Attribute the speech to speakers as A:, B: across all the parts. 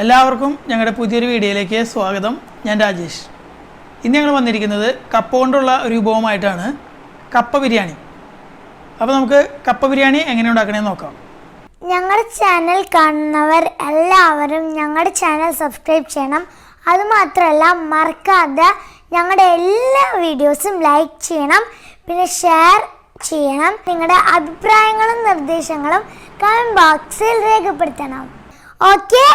A: എല്ലാവർക്കും ഞങ്ങളുടെ പുതിയൊരു വീഡിയോയിലേക്ക് സ്വാഗതം. ഞാൻ രാജേഷ്. ഇന്ന് ഞങ്ങൾ വന്നിരിക്കുന്നത് കപ്പ കൊണ്ടുള്ള ഒരു വിഭവമായിട്ടാണ്, കപ്പ ബിരിയാണി. അപ്പോൾ നമുക്ക് കപ്പ ബിരിയാണി എങ്ങനെ ഉണ്ടാക്കണമെന്ന് നോക്കാം.
B: ഞങ്ങളുടെ ചാനൽ കാണുന്നവർ എല്ലാവരും ഞങ്ങളുടെ ചാനൽ സബ്സ്ക്രൈബ് ചെയ്യണം. അതുമാത്രമല്ല മറക്കാതെ ഞങ്ങളുടെ എല്ലാ വീഡിയോസും ലൈക്ക് ചെയ്യണം, പിന്നെ ഷെയർ ചെയ്യണം. നിങ്ങളുടെ അഭിപ്രായങ്ങളും നിർദ്ദേശങ്ങളും കമൻറ്റ് ബോക്സിൽ രേഖപ്പെടുത്തണം. ഓക്കെ.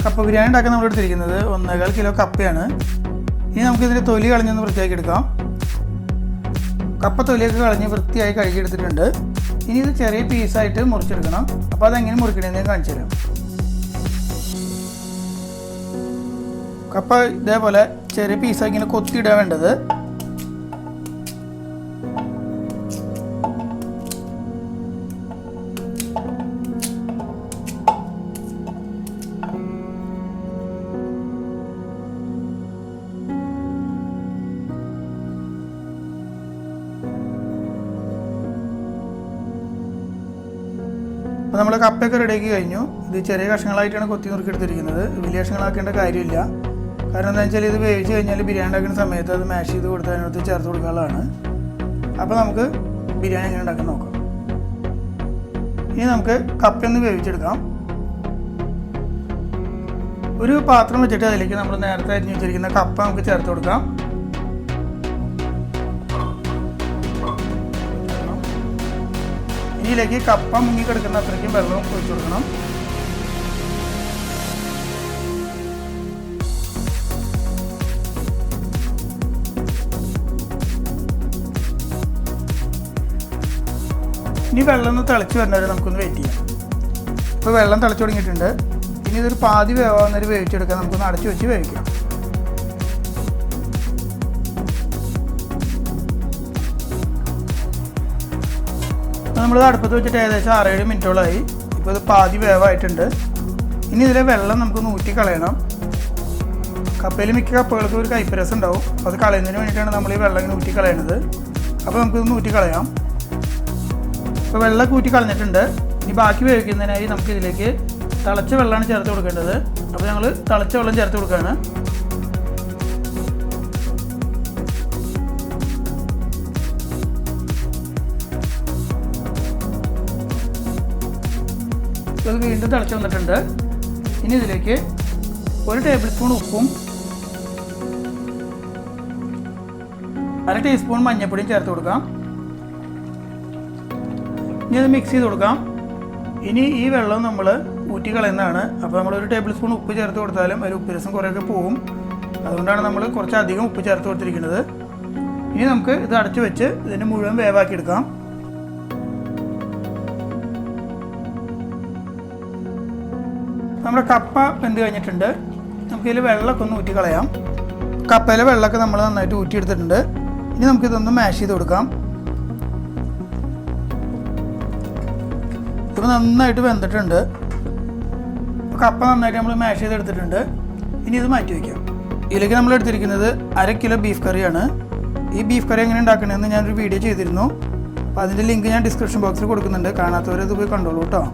A: കപ്പ ബിരിയാണി ഉണ്ടാക്കാൻ നമ്മൾ എടുത്തിരിക്കുന്നത് 1.25 കിലോ കപ്പയാണ്. ഇനി നമുക്കിതിൻ്റെ തൊലി കളഞ്ഞൊന്ന് വൃത്തിയാക്കി എടുക്കാം. കപ്പ തൊലിയൊക്കെ കളഞ്ഞ് വൃത്തിയായി കഴുകിയെടുത്തിട്ടുണ്ട്. ഇനി ഇത് ചെറിയ പീസായിട്ട് മുറിച്ചെടുക്കണം. അപ്പോൾ അതെങ്ങനെ മുറിക്കണമെന്ന് ഞാൻ കാണിച്ചു തരാം. കപ്പ ഇതേപോലെ ചെറിയ പീസാക്കി ഇങ്ങനെ കൊത്തിയിടാൻ വേണ്ടത്. അപ്പോൾ നമ്മൾ കപ്പയൊക്കെ റെഡിയാക്കി കഴിഞ്ഞു. ഇത് ചെറിയ കഷ്ണങ്ങളായിട്ടാണ് കൊത്തി നുറുക്കിയെടുത്തിരിക്കുന്നത്. വലിയ കഷ്ണങ്ങളാക്കേണ്ട കാര്യമില്ല. കാരണം എന്താ വെച്ചാൽ ഇത് വേവിച്ച് കഴിഞ്ഞാൽ ബിരിയാണി ഉണ്ടാക്കുന്ന സമയത്ത് അത് മാഷ് ചെയ്ത് കൊടുത്ത് അതിനകത്ത് ചേർത്ത് കൊടുക്കാനുള്ളതാണ്. അപ്പോൾ നമുക്ക് ബിരിയാണി എങ്ങനെ ഉണ്ടാക്കാൻ നോക്കാം. ഇനി നമുക്ക് കപ്പയൊന്ന് വേവിച്ചെടുക്കാം. ഒരു പാത്രം വെച്ചിട്ട് അതിലേക്ക് നമ്മൾ നേരത്തെ അരിഞ്ഞ് വെച്ചിരിക്കുന്ന കപ്പ നമുക്ക് ചേർത്ത് കൊടുക്കാം. ഇതിലേക്ക് കപ്പ മുങ്ങിക്കിടക്കുന്ന അത്രയ്ക്കും വെള്ളം ഒഴിച്ചു കൊടുക്കണം. ഇനി വെള്ളം ഒന്ന് തിളച്ച് വരുന്നവരെ നമുക്കൊന്ന് വെയിറ്റ് ചെയ്യാം. ഇപ്പോൾ വെള്ളം തിളച്ച് തുടങ്ങിയിട്ടുണ്ട്. ഇനി ഇതൊരു പാതി വേവാകുന്നവരെ വേവിച്ചെടുക്കാം. നമുക്കൊന്ന് അടച്ചു വെച്ച് വേവിക്കാം. നമ്മളിത് അടുപ്പത്ത് വെച്ചിട്ട് ഏകദേശം 6-7 മിനിറ്റോളമായി. ഇപ്പോൾ ഇത് പാതി വേവായിട്ടുണ്ട്. ഇനി ഇതിലെ വെള്ളം നമുക്കൊന്ന് ഊറ്റി കളയണം. കപ്പയിൽ മിക്ക കപ്പകൾക്ക് ഒരു കയ്പ്പ് ഉണ്ടാവും. അപ്പോൾ അത് കളയുന്നതിന് വേണ്ടിയിട്ടാണ് നമ്മൾ ഈ വെള്ളം ഇങ്ങനെ ഊറ്റി കളയുന്നത്. അപ്പോൾ നമുക്കിതൊന്ന് ഊറ്റി കളയാം. ഇപ്പോൾ വെള്ളം ഊറ്റി കളഞ്ഞിട്ടുണ്ട്. ഇനി ബാക്കി വേവിക്കുന്നതിനായി നമുക്കിതിലേക്ക് തിളച്ച വെള്ളമാണ് ചേർത്ത് കൊടുക്കേണ്ടത്. അപ്പോൾ ഞങ്ങൾ തിളച്ച വെള്ളം ചേർത്ത് കൊടുക്കുകയാണ്. ഇത് വീണ്ടും തിളച്ച് വന്നിട്ടുണ്ട്. ഇനി ഇതിലേക്ക് 1 ടേബിൾ സ്പൂൺ ഉപ്പും 1/2 ടീസ്പൂൺ മഞ്ഞൾപ്പൊടിയും ചേർത്ത് കൊടുക്കാം. ഇനി അത് മിക്സ് ചെയ്ത് കൊടുക്കാം. ഇനി ഈ വെള്ളം നമ്മൾ ഊറ്റി കളയുന്നതാണ്. അപ്പോൾ നമ്മൾ 1 ടേബിൾ സ്പൂൺ ഉപ്പ് ചേർത്ത് കൊടുത്താലും അതിൽ ഉപ്പ് രസം കുറേയൊക്കെ പോവും. അതുകൊണ്ടാണ് നമ്മൾ കുറച്ചധികം ഉപ്പ് ചേർത്ത് കൊടുത്തിരിക്കുന്നത്. ഇനി നമുക്ക് ഇത് അടച്ചു വെച്ച് ഇതിന് മുഴുവൻ വേവാക്കി എടുക്കാം. നമ്മുടെ കപ്പ വെന്ത് കഴിഞ്ഞിട്ടുണ്ട്. നമുക്കിതിൽ വെള്ളമൊക്കെ ഒന്ന് ഊറ്റി കളയാം. കപ്പയിലെ വെള്ളമൊക്കെ നമ്മൾ നന്നായിട്ട് ഊറ്റിയെടുത്തിട്ടുണ്ട്. ഇനി നമുക്കിതൊന്ന് മാഷ് ചെയ്ത് കൊടുക്കാം. ഇപ്പോൾ നന്നായിട്ട് വെന്തിട്ടുണ്ട്. ഇപ്പോൾ കപ്പ നന്നായിട്ട് നമ്മൾ മാഷ് ചെയ്തെടുത്തിട്ടുണ്ട്. ഇനി ഇത് മാറ്റി വയ്ക്കാം. ഇതിലേക്ക് നമ്മൾ എടുത്തിരിക്കുന്നത് 1/2 കിലോ ബീഫ് കറിയാണ്. ഈ ബീഫ് കറി എങ്ങനെ ഉണ്ടാക്കണമെന്ന് ഞാനൊരു വീഡിയോ ചെയ്തിരുന്നു. അപ്പോൾ അതിൻ്റെ ലിങ്ക് ഞാൻ ഡിസ്ക്രിപ്ഷൻ ബോക്സിൽ കൊടുക്കുന്നുണ്ട്. കാണാത്തവരത് പോയി കണ്ടോളൂ കേട്ടോ.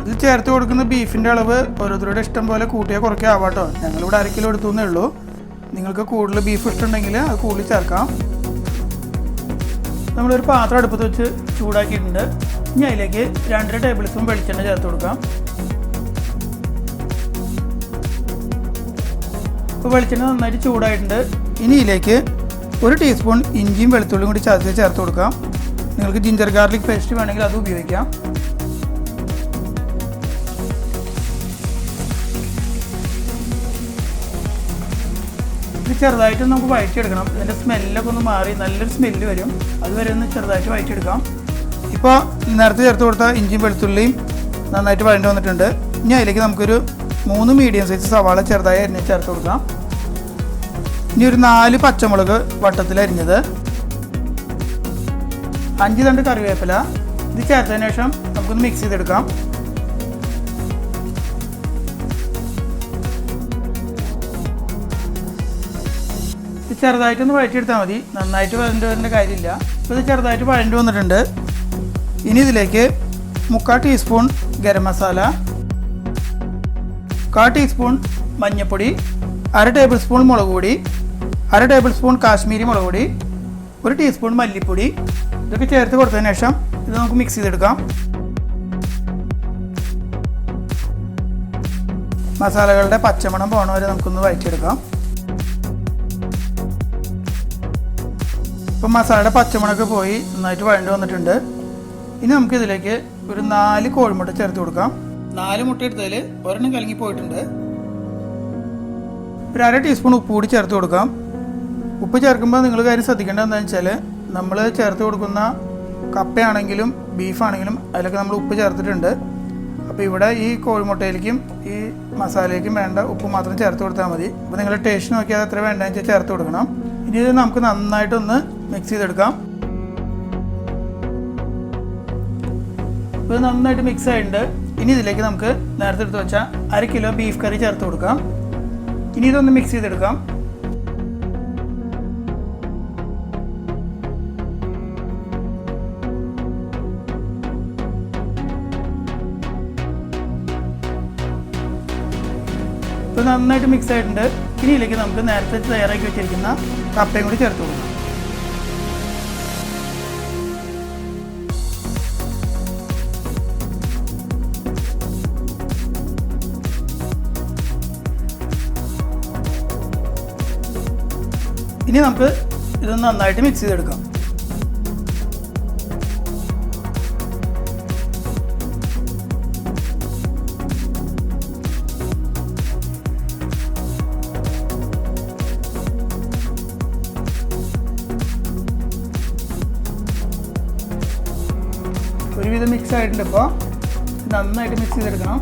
A: ഇതിൽ ചേർത്ത് കൊടുക്കുന്ന ബീഫിൻ്റെ അളവ് ഓരോരുത്തരുടെ ഇഷ്ടം പോലെ കൂട്ടിയാൽ കുറയ്ക്കുക ആവാട്ടോ. ഞങ്ങളിവിടെ 1/2 കിലോ എടുത്തുന്നേ ഉള്ളൂ. നിങ്ങൾക്ക് കൂടുതൽ ബീഫ് ഇഷ്ടമുണ്ടെങ്കിൽ അത് കൂടുതൽ ചേർക്കാം. നമ്മളൊരു പാത്രം അടുപ്പത്ത് വെച്ച് ചൂടാക്കിയിട്ടുണ്ട്. ഇനി അതിലേക്ക് 2 ടേബിൾ സ്പൂൺ വെളിച്ചെണ്ണ ചേർത്ത് കൊടുക്കാം. ഇപ്പോൾ വെളിച്ചെണ്ണ നന്നായിട്ട് ചൂടായിട്ടുണ്ട്. ഇനി ഇതിലേക്ക് 1 ടീസ്പൂൺ ഇഞ്ചിയും വെളുത്തുള്ളിയും കൂടി ചതച്ച് ചേർത്ത് കൊടുക്കാം. നിങ്ങൾക്ക് ജിഞ്ചർ ഗാർലിക് പേസ്റ്റ് വേണമെങ്കിൽ അത് ഉപയോഗിക്കാം. ഇത് ചെറുതായിട്ട് നമുക്ക് വഴറ്റിയെടുക്കണം. ഇതിൻ്റെ സ്മെല്ലൊക്കെ ഒന്ന് മാറി നല്ലൊരു സ്മെല്ല് വരും. അതുവരെ ഒന്ന് ചെറുതായിട്ട് വഴറ്റിയെടുക്കാം. ഇപ്പോൾ നേരത്തെ ചേർത്ത് കൊടുത്ത ഇഞ്ചിയും വെളുത്തുള്ളിയും നന്നായിട്ട് വഴണ്ടി വന്നിട്ടുണ്ട്. ഇനി അതിലേക്ക് നമുക്കൊരു 3 മീഡിയം സൈസ് സവാള ചെറുതായി അരിഞ്ഞ് ചേർത്ത് കൊടുക്കാം. ഇനി ഒരു 4 പച്ചമുളക് വട്ടത്തിൽ അരിഞ്ഞത്, 5 തണ്ട് കറിവേപ്പില. ഇത് ചേർത്തതിന് ശേഷം നമുക്കൊന്ന് മിക്സ് ചെയ്തെടുക്കാം. ഇത് ചെറുതായിട്ടൊന്ന് വഴറ്റിയെടുത്താൽ മതി, നന്നായിട്ട് വഴണ്ടി വരേണ്ട കാര്യമില്ല. ഇപ്പോൾ ഇത് ചെറുതായിട്ട് വഴണ്ടി വന്നിട്ടുണ്ട്. ഇനി ഇതിലേക്ക് 3/4 ടീസ്പൂൺ ഗരം മസാല, 1/4 ടീസ്പൂൺ മഞ്ഞൾപ്പൊടി, 1/2 ടേബിൾ സ്പൂൺ മുളക് പൊടി, 1/2 ടേബിൾ സ്പൂൺ കാശ്മീരി മുളക് പൊടി, 1 ടീസ്പൂൺ മല്ലിപ്പൊടി. ഇതൊക്കെ ചേർത്ത് കൊടുത്തതിന് ശേഷം ഇത് നമുക്ക് മിക്സ് ചെയ്തെടുക്കാം. മസാലകളുടെ പച്ചമണം പോണ വരെ നമുക്കൊന്ന് വഴറ്റിയെടുക്കാം. ഇപ്പം മസാലയുടെ പച്ചമണമൊക്കെ പോയി നന്നായിട്ട് വഴണ്ടി വന്നിട്ടുണ്ട്. ഇനി നമുക്കിതിലേക്ക് ഒരു 4 കോഴിമുട്ട ചേർത്ത് കൊടുക്കാം. 4 മുട്ട എടുത്തതിൽ ഒരെണ്ണം കലങ്ങി പോയിട്ടുണ്ട്. ഒരു 1/2 ടീസ്പൂൺ ഉപ്പ് കൂടി ചേർത്ത് കൊടുക്കാം. ഉപ്പ് ചേർക്കുമ്പോൾ നിങ്ങൾ കാര്യം ശ്രദ്ധിക്കേണ്ടത് എന്താണെന്ന് വെച്ചാൽ നമ്മൾ ചേർത്ത് കൊടുക്കുന്ന കപ്പയാണെങ്കിലും ബീഫാണെങ്കിലും അതിലൊക്കെ നമ്മൾ ഉപ്പ് ചേർത്തിട്ടുണ്ട്. അപ്പോൾ ഇവിടെ ഈ കോഴിമുട്ടയിലേക്കും ഈ മസാലയിലേക്കും വേണ്ട ഉപ്പ് മാത്രം ചേർത്ത് കൊടുത്താൽ മതി. അപ്പോൾ നിങ്ങൾ ടേസ്റ്റ് നോക്കിയാൽ എത്ര വേണ്ടതെന്ന് വെച്ചാൽ ചേർത്ത് കൊടുക്കണം. ഇനി ഇത് നമുക്ക് നന്നായിട്ടൊന്ന് മിക്സ് ചെയ്തെടുക്കാം. ഇത് നന്നായിട്ട് മിക്സ് ആയിട്ടുണ്ട്. ഇനി ഇതിലേക്ക് നമുക്ക് നേരത്തെ എടുത്ത് വെച്ചാൽ 1/2 കിലോ ബീഫ് കറി ചേർത്ത് കൊടുക്കാം. ഇനി ഇതൊന്ന് മിക്സ് ചെയ്തെടുക്കാം. ഇപ്പോൾ നന്നായിട്ട് മിക്സ് ആയിട്ടുണ്ട്. ഇനി ഇതിലേക്ക് നമുക്ക് നേരത്തെ തയ്യാറാക്കി വെച്ചിരിക്കുന്ന കപ്പയും കൂടി ചേർത്ത് കൊടുക്കാം. ഇനി നമുക്ക് ഇതൊന്ന് നന്നായിട്ട് മിക്സ് ചെയ്തെടുക്കാം. ഒരുവിധം മിക്സ് ആയിട്ടുണ്ട്. ഇപ്പോൾ നന്നായിട്ട് മിക്സ് ചെയ്തെടുക്കണം.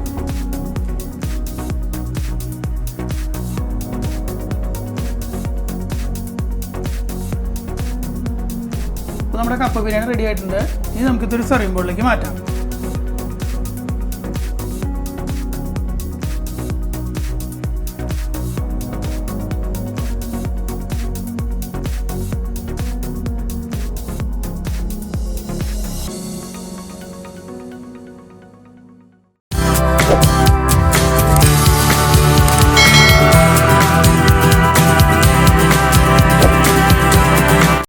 A: നമ്മുടെ കപ്പ ബിരിയാണി റെഡി ആയിട്ടുണ്ട്. ഇനി നമുക്കിതൊരു സെർവിംഗ് ബോളിലേക്ക് മാറ്റാം.